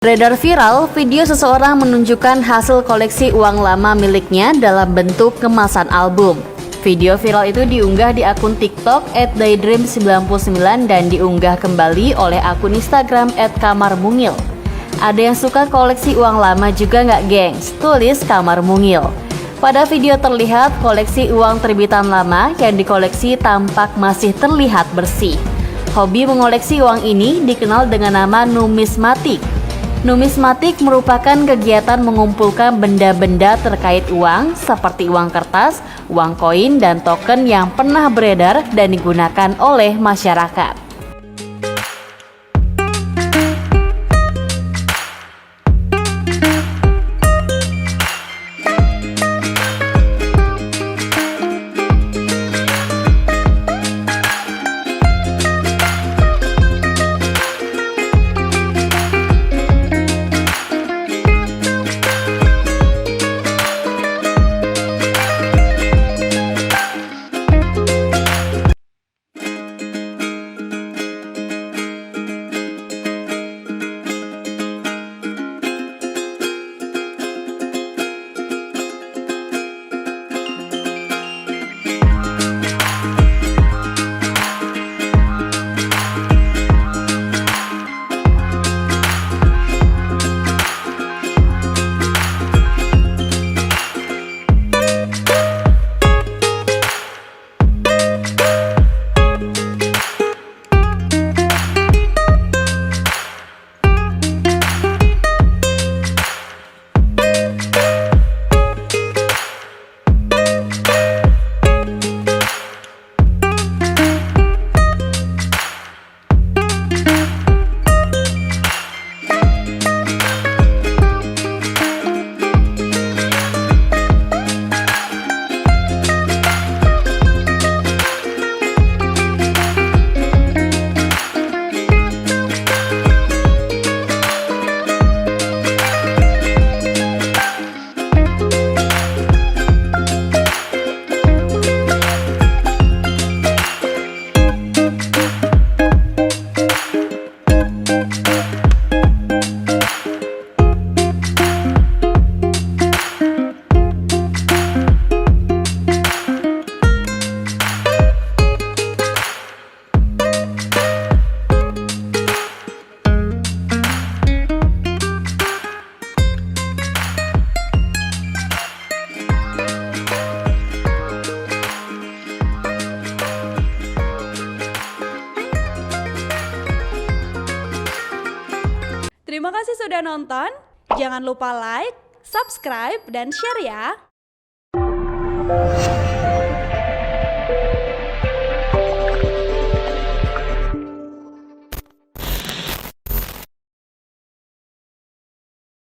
Beredar viral video seseorang menunjukkan hasil koleksi uang lama miliknya dalam bentuk kemasan album. Video viral itu diunggah di akun TikTok @daydream99 dan diunggah kembali oleh akun Instagram @kamarmungil. Ada yang suka koleksi uang lama juga nggak gengs? Tulis Kamar Mungil. Pada video terlihat koleksi uang terbitan lama yang dikoleksi tampak masih terlihat bersih. Hobi mengoleksi uang ini dikenal dengan nama numismatik. Numismatik merupakan kegiatan mengumpulkan benda-benda terkait uang seperti uang kertas, uang koin, dan token yang pernah beredar dan digunakan oleh masyarakat. Terima kasih sudah nonton. Jangan lupa like, subscribe, dan share ya.